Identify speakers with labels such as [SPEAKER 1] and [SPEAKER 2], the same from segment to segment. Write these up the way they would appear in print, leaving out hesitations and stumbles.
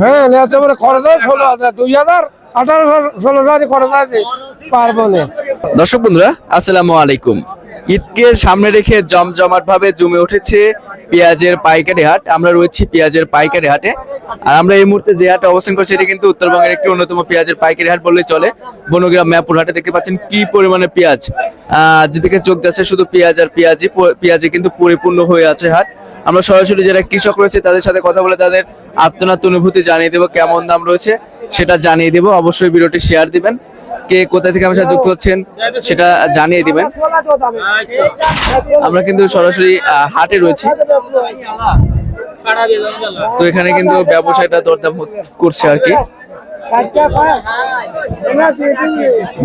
[SPEAKER 1] হ্যাঁ নেওয়া মানে খরচ হয় 16,000 2000 18,000 16,000 খরচ আছে পারবো না।
[SPEAKER 2] দর্শক বন্ধুরা আসসালামু আলাইকুম। ঈদকে সামনে রেখে জমজমাট ভাবে জমে উঠেছে পেঁয়াজের পাইকারি হাট। আমরা রয়েছি পেঁয়াজের পাইকারি হাটে, আর আমরা এই মুহূর্তে যে হাটে অবস্থান করছি এটি কিন্তু উত্তরবঙ্গের একটি অন্যতম পেঁয়াজের পাইকারি হাট বললেই চলে। বনগ্রাম ম্যাপুর হাটে দেখতে পাচ্ছেন কি পরিমাণে পেঁয়াজ, যেদিকে চোখ যাচ্ছে শুধু পেঁয়াজ আর পেঁয়াজে কিন্তু পরিপূর্ণ হয়ে আছে হাট। আমরা সরাসরি যারা কৃষক রয়েছে তাদের সাথে কথা বলে তাদের আত্মনাত অনুভূতি জানিয়ে দেবো, কেমন দাম রয়েছে সেটা জানিয়ে দেবো। অবশ্যই ভিডিওটি শেয়ার দিবেন, কে কোথা থেকে আমার সাথে যুক্ত হচ্ছেন সেটা জানিয়ে দিবেন। আমরা কিন্তু সরাসরি হাটে রয়েছি, তো এখানে কিন্তু ব্যবসায়টা দরদাম করছে আর কি।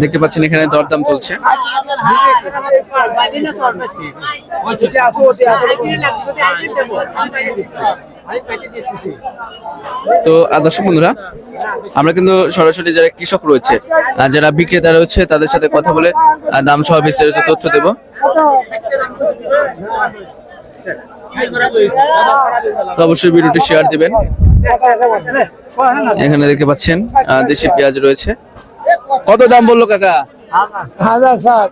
[SPEAKER 2] দেখতে পাচ্ছেন এখানে দরদাম চলছে। তো দর্শক বন্ধুরা আমরা কিন্তু সরাসরি যারা কৃষক রয়েছে, যারা বিক্রেতা রয়েছে তাদের সাথে কথা বলে দাম সহ বিস্তারিত তথ্য দেব। তো অবশ্যই ভিডিওটি শেয়ার দিবেন। এখানে দেখতে পাচ্ছেন দেশি পেঁয়াজ রয়েছে। কত দাম বললো কাকা?
[SPEAKER 1] 1060।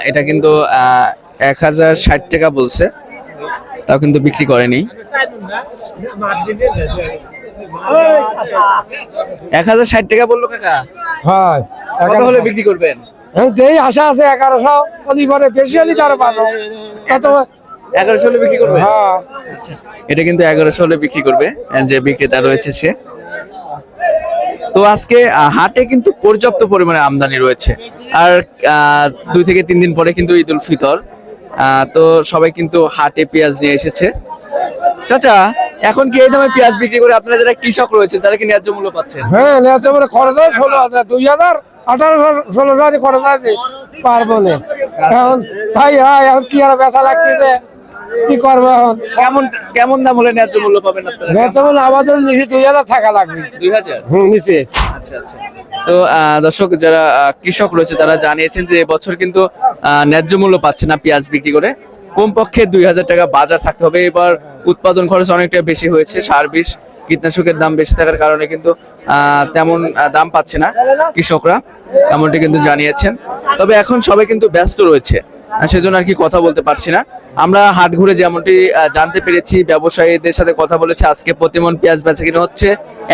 [SPEAKER 2] এটা কিন্তু 1060 টাকা বলছে, তাও কিন্তু বিক্রি করেনি। 1060 টাকা বললো কাকা।
[SPEAKER 1] হ্যাঁ
[SPEAKER 2] কত হলে বিক্রি করবেন?
[SPEAKER 1] এই আশা আছে 1100 যদি পরে বেশি হলে তার পাবো। কত
[SPEAKER 2] 1100 হলে বিক্রি করবে?
[SPEAKER 1] হ্যাঁ
[SPEAKER 2] আচ্ছা, এটা কিন্তু 1100 হলে বিক্রি করবে যে বিক্রেতা রয়েছে সে। তো আজকে হাটে কিন্তু পর্যাপ্ত পরিমাণে আমদানি রয়েছে, আর 2 থেকে 3 দিন পরে কিন্তু ঈদ উল ফিতর। তো সবাই কিন্তু হাটে পেঁয়াজ নিয়ে এসেছে। চাচা, এখন কি এই দামে পেঁয়াজ বিক্রি করে আপনারা যারা কৃষক রয়েছে তারা কি ন্যায্য মূল্য পাচ্ছেন?
[SPEAKER 1] হ্যাঁ নেওয়া মানে খরচ হয় 16,000 2000 18,000 16,000 খরচ আছে পারবো না এখন। তাই হয় এখন কি আর বেচা লাগতেছে, কি করবো এখন।
[SPEAKER 2] কেমন কেমন দাম হলে ন্যায্য মূল্য পাবেন আপনারা?
[SPEAKER 1] নেওয়া মানে আমাদের নিচে 2000 টাকা লাগবে।
[SPEAKER 2] 2000?
[SPEAKER 1] নিচে।
[SPEAKER 2] আচ্ছা আচ্ছা। তো দর্শক যারা কৃষক রয়েছে তারা জানিয়েছেন যে এবছর কিন্তু ন্যায্য মূল্য পাচ্ছে না পেঁয়াজ বিক্রি করে। কমপক্ষে 2000 টাকা বাজার থাকতে হবে। এবার উৎপাদন খরচ অনেকটা বেশি হয়েছে, সার বিষ কীটনাশকের দাম বেশি থাকার কারণে কিন্তু তেমন দাম পাচ্ছে না কৃষকরা, এমনটি কিন্তু জানিয়েছেন। তবে এখন সবাই কিন্তু ব্যস্ত রয়েছে, সেজন্য আর কি কথা বলতে পারছি না। আমরা হাট ঘুরে যেমনটি জানতে পেরেছি, ব্যবসায়ীদের সাথে কথা বলেছে, আজকে প্রতিমন পেঁয়াজ বেচা কিনা হচ্ছে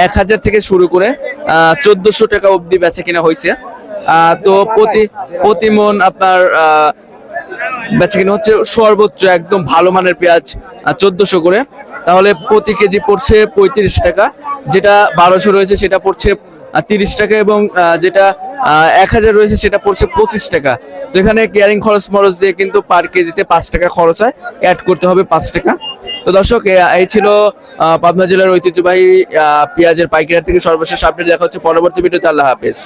[SPEAKER 2] 1000 থেকে শুরু করে 1400 টাকা অবধি বেচা কিনা হয়েছে। তো প্রতিমন আপনার বেচা কিনা হচ্ছে সর্বোচ্চ একদম ভালো মানের পেঁয়াজ 1400 করে, তাহলে প্রতি কেজি পড়ছে 35 টাকা। যেটা 1200 রয়েছে সেটা পড়ছে 30 টাকা, এবং যেটা 1000 রয়েছে সেটা পড়ছে 25 টাকা। তো এখানে কেয়ারিং খরচ মরচ দিয়ে কিন্তু পার কেজিতে 5 টাকা খরচ হয়, অ্যাড করতে হবে 5 টাকা। তো দর্শক এই ছিল পাবনা জেলার ঐতিহ্যবাহী পেঁয়াজের পাইকারি থেকে সর্বশেষ আপডেট। দেখা হচ্ছে পরবর্তী ভিডিওতে। আল্লাহ হাফেজ।